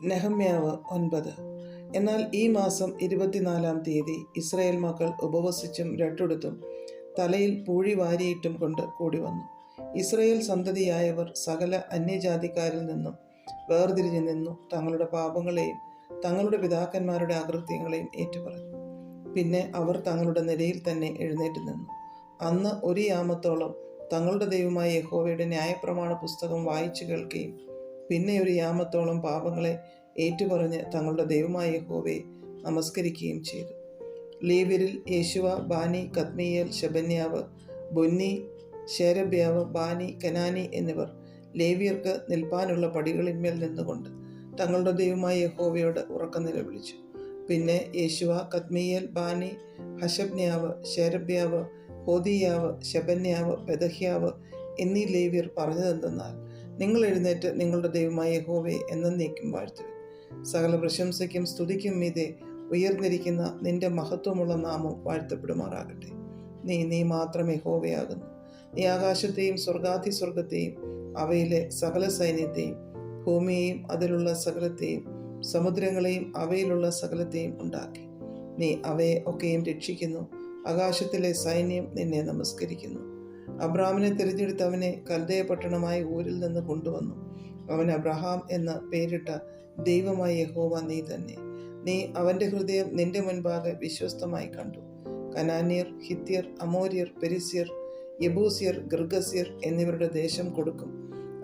നെഹമ്യാവ് 9. എന്നാൽ ഈ മാസം 24-ാം തീയതി ഇസ്രായേൽ മക്കൾ ഉപവസിച്ചും രട്ടുടുത്തും തലയിൽ പൂഴി വാരിയിട്ടും കൊണ്ട് കൂടി വന്നു. ഇസ്രായേൽ സന്തതിയായവർ സകല അന്യജാതിക്കാരിൽ നിന്നും വേർതിരിഞ്ഞു നിന്നു തങ്ങളുടെ പാപങ്ങളെയും തങ്ങളുടെ പിതാക്കന്മാരുടെ അകൃത്യങ്ങളെയും ഏറ്റുപറഞ്ഞു. പിന്നെ അവർ തങ്ങളുടെ നിലയിൽ തന്നെ എഴുന്നേറ്റ് നിന്നു. അന്ന് ഒരു യാമത്തോളം തങ്ങളുടെ ദൈവമായ യഹോവയുടെ ന്യായപ്രമാണ പുസ്തകം വായിച്ചു കേൾക്കുകയും പിന്നെ ഒരു യാമത്തോളം പാപങ്ങളെ ഏറ്റുപറഞ്ഞ് തങ്ങളുടെ ദൈവമായ യഹോവയെ നമസ്കരിക്കുകയും ചെയ്തു. ലേവ്യരിൽ യേശുവ, ബാനി, കദ്മീയേൽ, ശെബന്യാവ്, ബുന്നി, ശേരബ്യാവ്, ബാനി, കനാനി എന്നിവർ ലേവ്യർക്ക് നിൽപ്പാനുള്ള പടികളിന്മേൽ നിന്നുകൊണ്ട് തങ്ങളുടെ ദൈവമായ യഹോവയോട് ഉറക്കം നിലവിളിച്ചു. പിന്നെ യേശുവ, കദ്മീയേൽ, ബാനി, ഹശബ്ന്യാവ്, ശേരബ്യാവ്, ഹോദിയാവ്, ശെബന്യാവ്, പെദഹ്യാവ് എന്നീ ലേവ്യർ പറഞ്ഞതെന്തെന്നാൽ, നിങ്ങൾ എഴുന്നേറ്റ് നിങ്ങളുടെ ദൈവമായ യഹോവയെ എന്നേക്കും വാഴ്ത്തുവിൻ. സകല പ്രശംസയ്ക്കും സ്തുതിക്കും മീതെ ഉയർന്നിരിക്കുന്ന നിന്റെ മഹത്വമുള്ള നാമം വാഴ്ത്തപ്പെടുമാറാകട്ടെ. നീ മാത്രം യഹോവയാകുന്നു. നീ ആകാശത്തെയും സ്വർഗാധിസ്വർഗത്തെയും അവയിലെ സകല സൈന്യത്തെയും ഭൂമിയെയും അതിലുള്ള സകലത്തെയും സമുദ്രങ്ങളെയും അവയിലുള്ള സകലത്തെയും ഉണ്ടാക്കി. നീ അവയെ ഒക്കെയും രക്ഷിക്കുന്നു. ആകാശത്തിലെ സൈന്യം നിന്നെ നമസ്കരിക്കുന്നു. അബ്രാമിനെ തിരഞ്ഞെടുത്തവനെ കൽദയ പട്ടണമായ ഊരിൽ നിന്ന് കൊണ്ടുവന്നു. അവൻ അബ്രഹാം എന്ന് പേരിട്ട ദൈവമായ യഹോവ നീ തന്നെ. നീ അവൻ്റെ ഹൃദയം നിന്റെ മുൻപാകെ വിശ്വസ്തമായി കണ്ടു. കനാന്യർ, ഹിത്യർ, അമോര്യർ, പെരിസ്യർ, യെബൂസ്യർ, ഗിർഗസ്യർ എന്നിവരുടെ ദേശം കൊടുക്കും.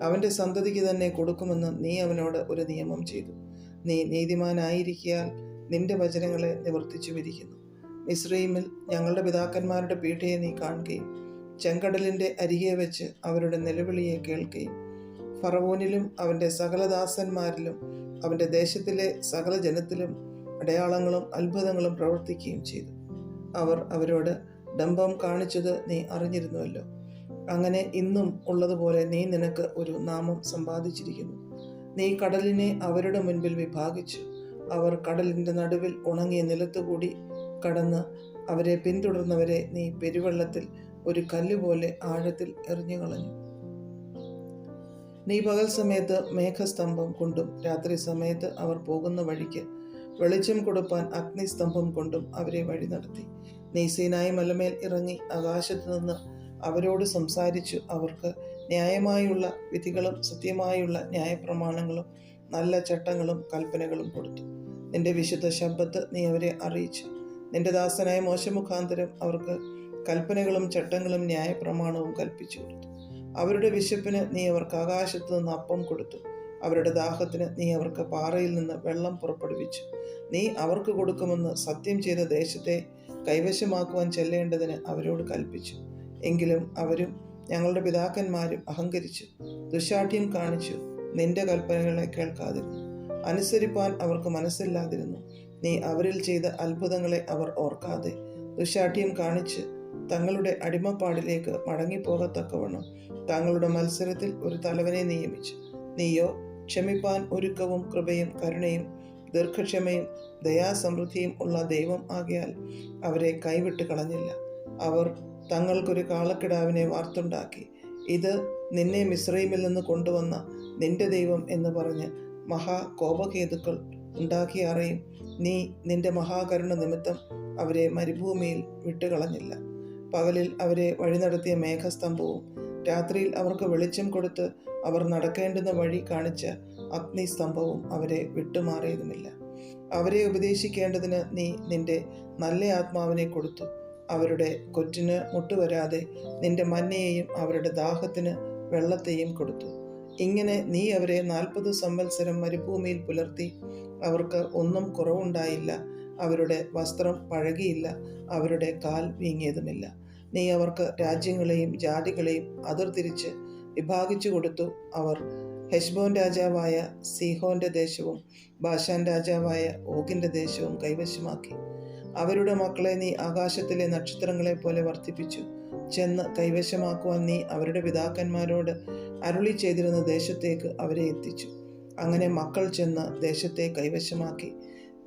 അവൻ്റെ സന്തതിക്ക് തന്നെ കൊടുക്കുമെന്ന് നീ അവനോട് ഒരു നിയമം ചെയ്തു. നീ നീതിമാനായിരിക്കയാൽ നിന്റെ വചനങ്ങളെ നിവർത്തിച്ചു വിരിക്കുന്നു. മിസ്രയീമിൽ ഞങ്ങളുടെ പിതാക്കന്മാരുടെ പീഠയെ നീ കാണുകയും ചെങ്കടലിൻ്റെ അരികെ വെച്ച് അവരുടെ നിലവിളിയെ കേൾക്കുകയും ഫറവോനിലും അവൻ്റെ സകലദാസന്മാരിലും അവൻ്റെ ദേശത്തിലെ സകല ജനത്തിലും അടയാളങ്ങളും അത്ഭുതങ്ങളും പ്രവർത്തിക്കുകയും ചെയ്തു. അവർ അവരോട് ഡംഭം കാണിച്ചത് നീ അറിഞ്ഞിരുന്നുവല്ലോ. അങ്ങനെ ഇന്നും ഉള്ളതുപോലെ നീ നിനക്ക് ഒരു നാമം സമ്പാദിച്ചിരിക്കുന്നു. നീ കടലിനെ അവരുടെ മുൻപിൽ വിഭാഗിച്ചു. അവർ കടലിൻ്റെ നടുവിൽ ഉണങ്ങിയ നിലത്തുകൂടി കടന്ന് അവരെ പിന്തുടർന്നവരെ നീ പെരുവെള്ളത്തിൽ ഒരു കല്ലുപോലെ ആഴത്തിൽ എറിഞ്ഞു കളഞ്ഞു. നീ പകൽ സമയത്ത് മേഘസ്തംഭം കൊണ്ടും രാത്രി സമയത്ത് അവർ പോകുന്ന വഴിക്ക് വെളിച്ചം കൊടുപ്പാൻ അഗ്നിസ്തംഭം കൊണ്ടും അവരെ വഴി നടത്തി. നീ സീനായി മലമേൽ ഇറങ്ങി ആകാശത്ത് നിന്ന് അവരോട് സംസാരിച്ചു. അവർക്ക് ന്യായമായുള്ള വിധികളും സത്യമായുള്ള ന്യായപ്രമാണങ്ങളും നല്ല ചട്ടങ്ങളും കൽപ്പനകളും കൊടുത്തു. നിന്റെ വിശുദ്ധ ശബ്ദത്ത് നീ അവരെ അറിയിച്ചു. നിന്റെ ദാസനായ മോശെ മുഖാന്തരം അവർക്ക് കൽപ്പനകളും ചട്ടങ്ങളും ന്യായപ്രമാണവും കൽപ്പിച്ചു കൊടുത്തു. അവരുടെ വിശപ്പിന് നീ അവർക്ക് ആകാശത്ത് നിന്ന് അപ്പം കൊടുത്തു. അവരുടെ ദാഹത്തിന് നീ അവർക്ക് പാറയിൽ നിന്ന് വെള്ളം പുറപ്പെടുവിച്ചു. നീ അവർക്ക് കൊടുക്കുമെന്ന് സത്യം ചെയ്ത ദേശത്തെ കൈവശമാക്കുവാൻ ചെല്ലേണ്ടതിന് അവരോട് കൽപ്പിച്ചു. എങ്കിലും അവരും ഞങ്ങളുടെ പിതാക്കന്മാരും അഹങ്കരിച്ചു, ദുശാഠ്യം കാണിച്ചു, നിന്റെ കൽപ്പനകളെ കേൾക്കാതിരുന്നു. അനുസരിപ്പാൻ അവർക്ക് മനസ്സില്ലാതിരുന്നു. നീ അവരിൽ ചെയ്ത അത്ഭുതങ്ങളെ അവർ ഓർക്കാതെ ദുശാഠ്യം കാണിച്ച് തങ്ങളുടെ അടിമപ്പാടിലേക്ക് മടങ്ങിപ്പോകത്തക്കവണ്ണം തങ്ങളുടെ മത്സരത്തിൽ ഒരു തലവനെ നിയമിച്ചു. നീയോ ക്ഷമിപ്പാൻ ഒരുക്കവും കൃപയും കരുണയും ദീർഘക്ഷമയും ദയാസമൃദ്ധിയും ഉള്ള ദൈവം ആകയാൽ അവരെ കൈവിട്ട് കളഞ്ഞില്ല. അവർ തങ്ങൾക്കൊരു കാളക്കിടാവിനെ വാർത്തുണ്ടാക്കി. ഇത് നിന്നെ മിസ്രയീമിൽ നിന്ന് കൊണ്ടുവന്ന നിന്റെ ദൈവം എന്ന് പറഞ്ഞ് മഹാകോപഹേതുക്കൾ ഉണ്ടാക്കിയാറേയും നീ നിന്റെ മഹാകരുണ നിമിത്തം അവരെ മരുഭൂമിയിൽ വിട്ടുകളഞ്ഞില്ല. പകലിൽ അവരെ വഴി നടത്തിയ മേഘസ്തംഭവും രാത്രിയിൽ അവർക്ക് വെളിച്ചം കൊടുത്ത് അവർ നടക്കേണ്ടുന്ന വഴി കാണിച്ച അഗ്നിസ്തംഭവും അവരെ വിട്ടുമാറിയതുമില്ല. അവരെ ഉപദേശിക്കേണ്ടതിന് നീ നിന്റെ നല്ല ആത്മാവിനെ കൊടുത്തു. അവരുടെ കൊറ്റിന് മുട്ടുവരാതെ നിന്റെ മന്നയെയും അവരുടെ ദാഹത്തിന് വെള്ളത്തെയും കൊടുത്തു. ഇങ്ങനെ നീ അവരെ 40 സംവത്സരം മരുഭൂമിയിൽ പുലർത്തി. അവർക്ക് ഒന്നും കുറവുണ്ടായില്ല. അവരുടെ വസ്ത്രം പഴകിയില്ല, അവരുടെ കാൽ വീങ്ങിയതുമില്ല. നീ അവർക്ക് രാജ്യങ്ങളെയും ജാതികളെയും അതിർതിരിച്ച് വിഭാഗിച്ചു കൊടുത്തു. അവർ ഹെശ്ബോൻ രാജാവായ സീഹോന്റെ ദേശവും ബാശാൻ രാജാവായ ഓഗിന്റെ ദേശവും കൈവശമാക്കി. അവരുടെ മക്കളെ നീ ആകാശത്തിലെ നക്ഷത്രങ്ങളെ പോലെ വർദ്ധിപ്പിച്ചു. ചെന്ന് കൈവശമാക്കുവാൻ നീ അവരുടെ പിതാക്കന്മാരോട് അരുളി ചെയ്തിരുന്ന ദേശത്തേക്ക് അവരെ എത്തിച്ചു. അങ്ങനെ മക്കൾ ചെന്ന് ദേശത്തെ കൈവശമാക്കി.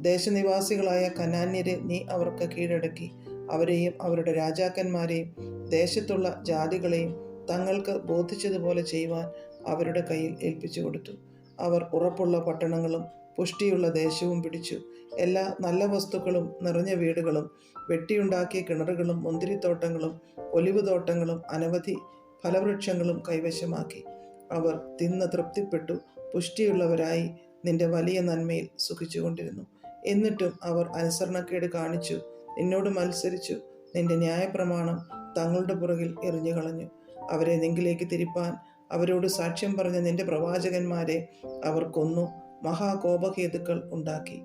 ദേശനിവാസികളായ കനാന്യരെ നീ അവർക്ക് കീഴടക്കി. അവരെയും അവരുടെ രാജാക്കന്മാരെയും ദേശത്തുള്ള ജാതികളെയും തങ്ങൾക്ക് ബോധിച്ചതുപോലെ ചെയ്യുവാൻ അവരുടെ കയ്യിൽ ഏൽപ്പിച്ചു കൊടുത്തു. അവർ ഉറപ്പുള്ള പട്ടണങ്ങളും പുഷ്ടിയുള്ള ദേശവും പിടിച്ചു. എല്ലാ നല്ല വസ്തുക്കളും നിറഞ്ഞ വീടുകളും വെട്ടിയുണ്ടാക്കിയ കിണറുകളും മുന്തിരിത്തോട്ടങ്ങളും ഒലിവ് തോട്ടങ്ങളും അനവധി ഫലവൃക്ഷങ്ങളും കൈവശമാക്കി. അവർ തിന്ന് തൃപ്തിപ്പെട്ടു പുഷ്ടിയുള്ളവരായി നിന്റെ വലിയ നന്മയിൽ സുഖിച്ചുകൊണ്ടിരുന്നു. എന്നിട്ടും അവർ അനുസരണക്കേട് കാണിച്ചു, നിന്നോട് മത്സരിച്ചു, നിന്റെ ന്യായപ്രമാണം തങ്ങളുടെ പുറകിൽ എറിഞ്ഞുകളഞ്ഞു. അവരെ നിങ്കിലേക്ക് തിരിപ്പാൻ അവരോട് സാക്ഷ്യം പറഞ്ഞ നിന്റെ പ്രവാചകന്മാരെ അവർ കൊന്നു. മഹാകോപഹേതുക്കൾ ഉണ്ടാക്കി.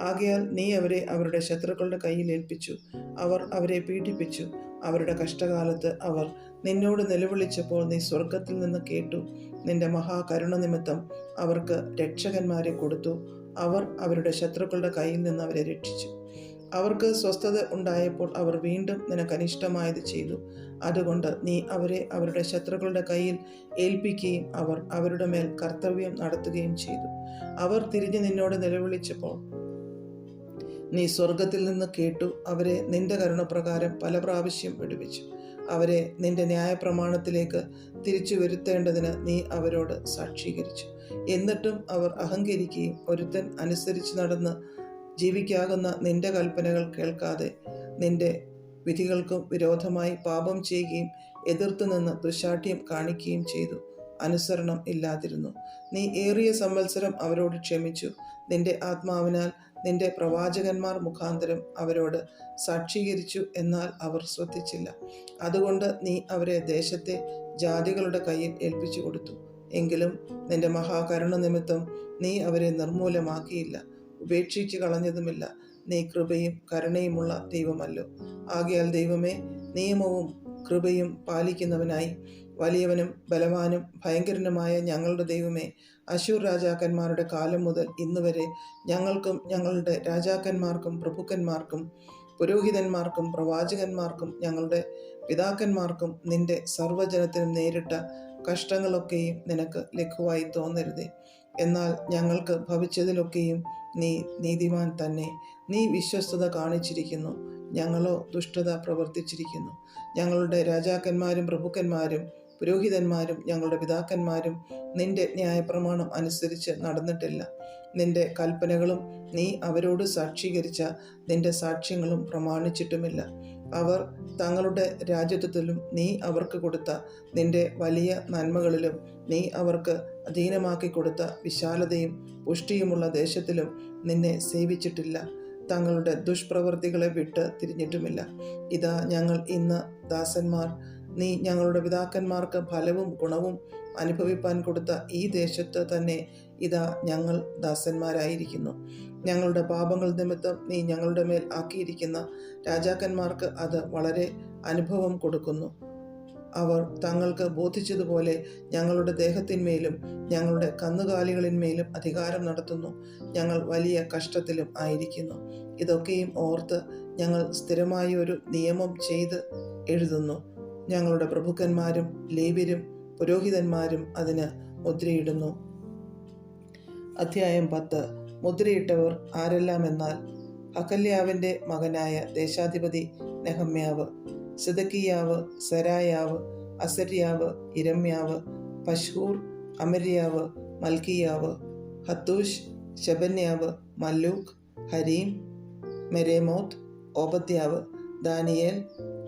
ആകയാൽ നീ അവരെ അവരുടെ ശത്രുക്കളുടെ കയ്യിൽ ഏൽപ്പിച്ചു. അവർ അവരെ പീഡിപ്പിച്ചു. അവരുടെ കഷ്ടകാലത്ത് അവർ നിന്നോട് നിലവിളിച്ചപ്പോൾ നീ സ്വർഗത്തിൽ നിന്ന് കേട്ടു. നിന്റെ മഹാകരുണ നിമിത്തം അവർക്ക് രക്ഷകന്മാരെ കൊടുത്തു. അവർ അവരുടെ ശത്രുക്കളുടെ കയ്യിൽ നിന്ന് അവരെ രക്ഷിച്ചു. അവർക്ക് സ്വസ്ഥത ഉണ്ടായപ്പോൾ അവർ വീണ്ടും നിനക്ക് അനിഷ്ടമായത് ചെയ്തു. അതുകൊണ്ട് നീ അവരെ അവരുടെ ശത്രുക്കളുടെ കയ്യിൽ ഏൽപ്പിക്കുകയും അവർ അവരുടെ മേൽ കർത്തവ്യം നടത്തുകയും ചെയ്തു. അവർ തിരിഞ്ഞ് നിന്നോട് നിലവിളിച്ചപ്പോൾ നീ സ്വർഗത്തിൽ നിന്ന് കേട്ടു. അവരെ നിന്റെ കരുണപ്രകാരം പല പ്രാവശ്യം വിടുവിച്ചു. അവരെ നിന്റെ ന്യായപ്രമാണത്തിലേക്ക് തിരിച്ചു വരുത്തേണ്ടതിന് നീ അവരോട് സാക്ഷീകരിച്ചു. എന്നിട്ടും അവർ അഹങ്കരിക്കുകയും ഒരുത്തൻ അനുസരിച്ച് നടന്ന് ജീവിക്കാകുന്ന നിന്റെ കൽപ്പനകൾ കേൾക്കാതെ നിന്റെ വിധികൾക്കും വിരോധമായി പാപം ചെയ്യുകയും എതിർത്തു നിന്ന് ദുശാഠ്യം കാണിക്കുകയും ചെയ്തു. അനുസരണം ഇല്ലാതിരുന്നു. നീ ഏറിയ സംവത്സരം അവരോട് ക്ഷമിച്ചു. നിന്റെ ആത്മാവിനാൽ നിന്റെ പ്രവാചകന്മാർ മുഖാന്തരം അവരോട് സാക്ഷീകരിച്ചു. എന്നാൽ അവർ ശ്രദ്ധിച്ചില്ല. അതുകൊണ്ട് നീ അവരെ ദേശത്തെ ജാതികളുടെ കയ്യിൽ ഏൽപ്പിച്ചു കൊടുത്തു. എങ്കിലും നിന്റെ മഹാകരുണ നിമിത്തം നീ അവരെ നിർമൂലമാക്കിയില്ല, ഉപേക്ഷിച്ച് കളഞ്ഞതുമില്ല. നീ കൃപയും കരുണയുമുള്ള ദൈവമല്ലോ. ആകയാൽ ദൈവമേ, നിയമവും കൃപയും പാലിക്കുന്നവനായി വലിയവനും ബലവാനും ഭയങ്കരനുമായ ഞങ്ങളുടെ ദൈവമേ, അശൂർ രാജാക്കന്മാരുടെ കാലം മുതൽ ഇന്നുവരെ ഞങ്ങൾക്കും ഞങ്ങളുടെ രാജാക്കന്മാർക്കും പ്രഭുക്കന്മാർക്കും പുരോഹിതന്മാർക്കും പ്രവാചകന്മാർക്കും ഞങ്ങളുടെ പിതാക്കന്മാർക്കും നിന്റെ സർവ്വജനത്തിനും നേരിട്ട കഷ്ടങ്ങളൊക്കെയും നിനക്ക് ലഘുവായി തോന്നരുതേ. എന്നാൽ ഞങ്ങൾക്ക് ഭവിച്ചതിലൊക്കെയും നീ നീതിമാൻ തന്നെ. നീ വിശ്വസ്തത കാണിച്ചിരിക്കുന്നു, ഞങ്ങളോ ദുഷ്ടത പ്രവർത്തിച്ചിരിക്കുന്നു. ഞങ്ങളുടെ രാജാക്കന്മാരും പ്രഭുക്കന്മാരും പുരോഹിതന്മാരും ഞങ്ങളുടെ പിതാക്കന്മാരും നിന്റെ ന്യായപ്രമാണം അനുസരിച്ച് നടന്നിട്ടില്ല. നിന്റെ കൽപ്പനകളും നീ അവരോട് സാക്ഷീകരിച്ച നിന്റെ സാക്ഷ്യങ്ങളും പ്രമാണിച്ചിട്ടുമില്ല. അവർ തങ്ങളുടെ രാജ്യത്വത്തിലും നീ അവർക്ക് കൊടുത്ത നിന്റെ വലിയ നന്മകളിലും നീ അവർക്ക് അധീനമാക്കി കൊടുത്ത വിശാലതയും പുഷ്ടിയുമുള്ള ദേശത്തിലും നിന്നെ സേവിച്ചിട്ടില്ല. തങ്ങളുടെ ദുഷ്പ്രവൃത്തികളെ വിട്ട് തിരിഞ്ഞിട്ടുമില്ല. ഇതാ ഞങ്ങൾ ഇന്ന് ദാസന്മാർ. നീ ഞങ്ങളുടെ പിതാക്കന്മാർക്ക് ഫലവും ഗുണവും അനുഭവിപ്പാൻ കൊടുത്ത ഈ ദേശത്ത് തന്നെ ഇതാ ഞങ്ങൾ ദാസന്മാരായിരിക്കുന്നു. ഞങ്ങളുടെ പാപങ്ങൾ നിമിത്തം നീ ഞങ്ങളുടെ മേൽ ആക്കിയിരിക്കുന്ന രാജാക്കന്മാർക്ക് അത് വളരെ അനുഭവം കൊടുക്കുന്നു. അവർ തങ്ങൾക്ക് ബോധിച്ചതുപോലെ ഞങ്ങളുടെ ദേഹത്തിന്മേലും ഞങ്ങളുടെ കന്നുകാലികളിന്മേലും അധികാരം നടത്തുന്നു. ഞങ്ങൾ വലിയ കഷ്ടത്തിലും ആയിരിക്കുന്നു. ഇതൊക്കെയും ഓർത്ത് ഞങ്ങൾ സ്ഥിരമായ ഒരു നിയമം ചെയ്ത് എഴുതുന്നു. ഞങ്ങളുടെ പ്രഭുക്കന്മാരും ലേവ്യരും പുരോഹിതന്മാരും അതിന് മുദ്രയിടുന്നു. അധ്യായം 10. മുദ്രയിട്ടവർ ആരെല്ലാമെന്നാൽ ഹഖല്യാവിൻ്റെ മകനായ ദേശാധിപതി നെഹമ്യാവ്, സിദക്കിയാവ്, സെരായാവ്, അസര്യാവ്, ഇരമ്യാവ്, പശ്ഹൂർ, അമര്യാവ്, മൽക്കിയാവ്, Hattush, Shebaniah, മല്ലൂക്ക്, harem, Meremoth, ഓബദ്യാവ്, Daniel,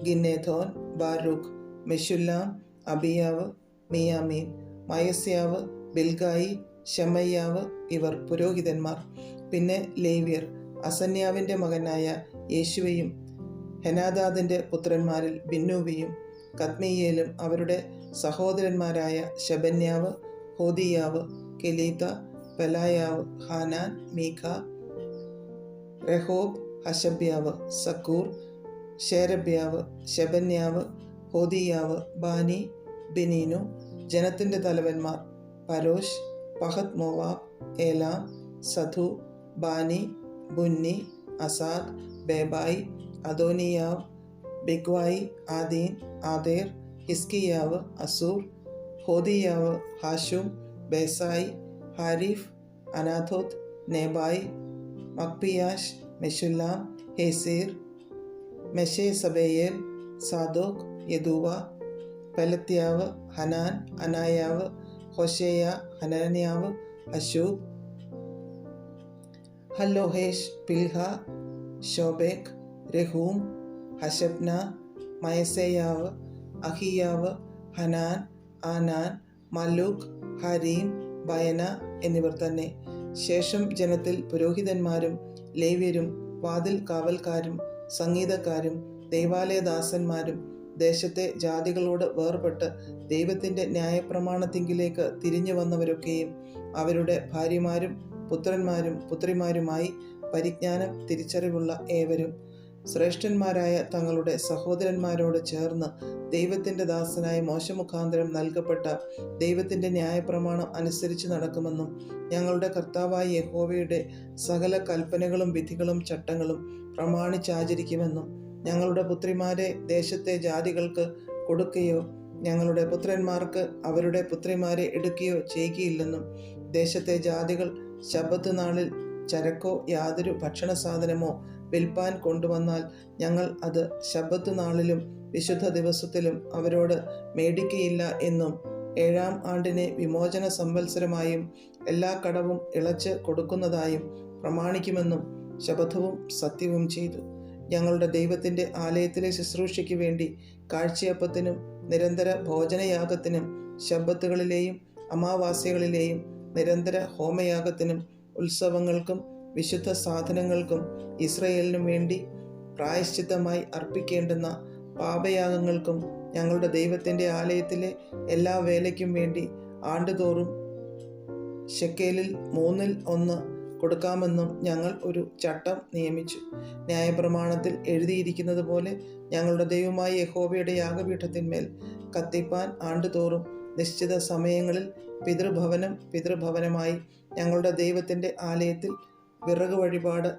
ഗിന്നേഥോൻ, Baruch, മെശുല്ലാം, അബിയാവ്, മിയാമീൻ, മയസ്യാവ്, ബിൽഗായി, ശമയ്യാവ് ഇവർ പുരോഹിതന്മാർ. പിന്നെ ലേവ്യർ അസന്യാവിൻ്റെ മകനായ യേശുവയും ഹെനാദാദിൻ്റെ പുത്രന്മാരിൽ ബിന്നൂവിയും കദ്മീയേലും അവരുടെ സഹോദരന്മാരായ ശെബന്യാവ്, ഹോദിയാവ്, കെലീത, പെലായാവ്, ഹാനാൻ, മീഖ, റെഹോബ്, ഹശബ്യാവ്, സക്കൂർ, ശേരബ്യാവ്, ശെബന്യാവ്, ഹോദിയാവ്, ബാനി, ബെനീനു. ജനത്തിൻ്റെ തലവന്മാർ പരോഷ്, പഹത് മോവാബ്, ഏലാം, സധു, ബാനി, ബുന്നി, അസാദ്, ബേബായി, അദോനിയാവ്, ബിഗ്വായി, ആദീൻ, ആദേർ, ഹിസ്കിയാവ്, അസൂർ, ഹോദിയാവ്, ഹാഷും, ബേസായി, ഹാരിഫ്, അനാഥോത്ത്, നേബായി, മക്പിയാഷ്, മെശുല്ലാം, ഹേസീർ, മെഷേസബേയേൽ, സാദോക്, യദൂവ, പെലത്യാവ്, ഹനാൻ, അനായാവ്, ഹോശേയ, ഹനന്യാവ്, അശൂബ്, ഹല്ലോഹേഷ്, പിൽഹ, ശോബേക്, രഹൂം, ഹശബ്ന, മയസേയാവ്, അഹിയാവ്, ഹനാൻ, ആനാൻ, മല്ലൂക്ക്, ഹരീം, ബയന എന്നിവർ തന്നെ. ശേഷം ജനത്തിൽ പുരോഹിതന്മാരും ലേവ്യരും വാതിൽ കാവൽക്കാരും സംഗീതക്കാരും ദൈവാലയദാസന്മാരും ദേശത്തെ ജാതികളോട് വേർപെട്ട് ദൈവത്തിൻ്റെ ന്യായപ്രമാണത്തിങ്കിലേക്ക് തിരിഞ്ഞു വന്നവരൊക്കെയും അവരുടെ ഭാര്യമാരും പുത്രന്മാരും പുത്രിമാരുമായി പരിജ്ഞാനം തിരിച്ചറിവുള്ള ഏവരും ശ്രേഷ്ഠന്മാരായ തങ്ങളുടെ സഹോദരന്മാരോട് ചേർന്ന് ദൈവത്തിൻ്റെ ദാസനായ മോശെ മുഖാന്തരം നൽകപ്പെട്ട ദൈവത്തിൻ്റെ ന്യായപ്രമാണം അനുസരിച്ച് നടക്കുമെന്നും ഞങ്ങളുടെ കർത്താവായ യഹോവയുടെ സകല കൽപ്പനകളും വിധികളും ചട്ടങ്ങളും പ്രമാണിച്ചാചരിക്കുമെന്നും ഞങ്ങളുടെ പുത്രിമാരെ ദേശത്തെ ജാതികൾക്ക് കൊടുക്കുകയോ ഞങ്ങളുടെ പുത്രന്മാർക്ക് അവരുടെ പുത്രിമാരെ എടുക്കുകയോ ചെയ്യുകയില്ലെന്നും ദേശത്തെ ജാതികൾ ശബ്ബത്ത് നാളിൽ ചരക്കോ യാതൊരു ഭക്ഷണ സാധനമോ വിൽപ്പാൻ കൊണ്ടുവന്നാൽ ഞങ്ങൾ അത് ശബ്ബത്ത് നാളിലും വിശുദ്ധ ദിവസത്തിലും അവരോട് മേടിക്കയില്ല എന്നും 7-ാം ആണ്ടിനെ വിമോചന സംവത്സരമായും എല്ലാ കടവും ഇളച്ച് കൊടുക്കുന്നതായും പ്രമാണിക്കുമെന്നും ശപഥവും സത്യവും ചെയ്തു. ഞങ്ങളുടെ ദൈവത്തിൻ്റെ ആലയത്തിലെ ശുശ്രൂഷയ്ക്ക് വേണ്ടി കാഴ്ചയപ്പത്തിനും നിരന്തര ഭോജനയാഗത്തിനും ശബ്ബത്തുകളിലെയും അമാവാസ്യകളിലെയും നിരന്തര ഹോമയാഗത്തിനും ഉത്സവങ്ങൾക്കും വിശുദ്ധ സാധനങ്ങൾക്കും ഇസ്രയേലിനും വേണ്ടി പ്രായശ്ചിത്തമായി അർപ്പിക്കേണ്ടുന്ന പാപയാഗങ്ങൾക്കും ഞങ്ങളുടെ ദൈവത്തിൻ്റെ ആലയത്തിലെ എല്ലാ വേലയ്ക്കും വേണ്ടി ആണ്ടുതോറും ശെക്കേലിൽ 1/3 കൊടുക്കാമെന്നും ഞങ്ങൾ ഒരു ചട്ടം നിയമിച്ചു. ന്യായപ്രമാണത്തിൽ എഴുതിയിരിക്കുന്നത് പോലെ ഞങ്ങളുടെ ദൈവമായ യഹോവയുടെ യാഗപീഠത്തിന്മേൽ കത്തിപ്പാൻ ആണ്ടുതോറും നിശ്ചിത സമയങ്ങളിൽ പിതൃഭവനമായി ഞങ്ങളുടെ ദൈവത്തിൻ്റെ ആലയത്തിൽ വിറക് വഴിപാട്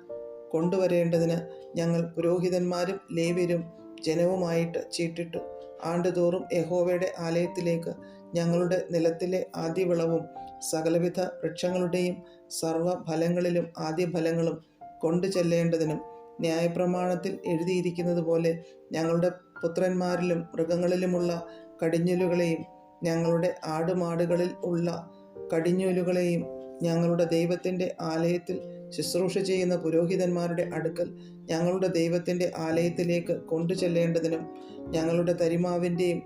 കൊണ്ടുവരേണ്ടതിന് ഞങ്ങൾ പുരോഹിതന്മാരും ലേവ്യരും ജനവുമായിട്ട് ചീട്ടിട്ടു. ആണ്ടുതോറും യഹോവയുടെ ആലയത്തിലേക്ക് ഞങ്ങളുടെ നിലത്തിലെ ആദ്യവിളവും സകലവിധ വൃക്ഷങ്ങളുടെയും സർവ്വഫലങ്ങളിലും ആദ്യഫലങ്ങളും കൊണ്ടു ചെല്ലേണ്ടതിനും ന്യായപ്രമാണത്തിൽ എഴുതിയിരിക്കുന്നത് പോലെ ഞങ്ങളുടെ പുത്രന്മാരിലും മൃഗങ്ങളിലുമുള്ള കടിഞ്ഞൂലുകളെയും ഞങ്ങളുടെ ആടുമാടുകളിൽ ഉള്ള കടിഞ്ഞൂലുകളെയും ഞങ്ങളുടെ ദൈവത്തിൻ്റെ ആലയത്തിൽ ശുശ്രൂഷ ചെയ്യുന്ന പുരോഹിതന്മാരുടെ അടുക്കൽ ഞങ്ങളുടെ ദൈവത്തിൻ്റെ ആലയത്തിലേക്ക് കൊണ്ടു ചെല്ലേണ്ടതിനും ഞങ്ങളുടെ തരിമാവിൻ്റെയും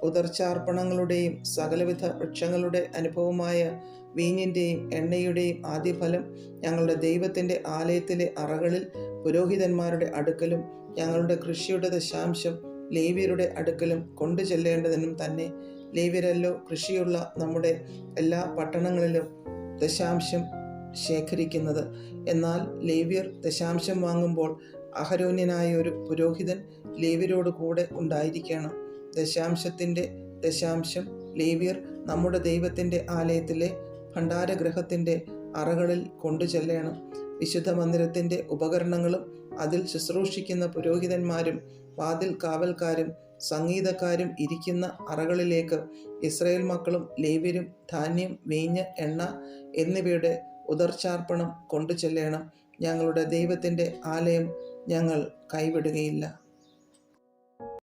ഉദർച്ചാർപ്പണങ്ങളുടെയും സകലവിധ വൃക്ഷങ്ങളുടെ അനുഭവമായ വീഞ്ഞിൻ്റെയും എണ്ണയുടെയും ആദ്യഫലം ഞങ്ങളുടെ ദൈവത്തിൻ്റെ ആലയത്തിലെ അറകളിൽ പുരോഹിതന്മാരുടെ അടുക്കലും ഞങ്ങളുടെ കൃഷിയുടെ ദശാംശം ലേവ്യരുടെ അടുക്കലും കൊണ്ടു ചെല്ലേണ്ടതിനും തന്നെ. ലേവ്യരല്ലോ കൃഷിയുള്ള നമ്മുടെ എല്ലാ പട്ടണങ്ങളിലും ദശാംശം ശേഖരിക്കുന്നത്. എന്നാൽ ലേവ്യർ ദശാംശം വാങ്ങുമ്പോൾ അഹരോന്യനായ ഒരു പുരോഹിതൻ ലേവ്യരോട് കൂടെ ഉണ്ടായിരിക്കണം. ദശാംശത്തിൻ്റെ ദശാംശം ലേവ്യർ നമ്മുടെ ദൈവത്തിൻ്റെ ആലയത്തിലെ ഭണ്ഡാരഗൃഹത്തിൻ്റെ അറകളിൽ കൊണ്ടു ചെല്ലണം. വിശുദ്ധ മന്ദിരത്തിൻ്റെ ഉപകരണങ്ങളും അതിൽ ശുശ്രൂഷിക്കുന്ന പുരോഹിതന്മാരും വാതിൽ കാവൽക്കാരും സംഗീതക്കാരും ഇരിക്കുന്ന അറകളിലേക്ക് ഇസ്രായേൽ മക്കളും ലേവ്യരും ധാന്യം, വീഞ്ഞ്, എണ്ണ എന്നിവയുടെ ഉദർച്ചാർപ്പണം കൊണ്ടു ചെല്ലണം. ഞങ്ങളുടെ ദൈവത്തിൻ്റെ ആലയം ഞങ്ങൾ കൈവിടുകയില്ല.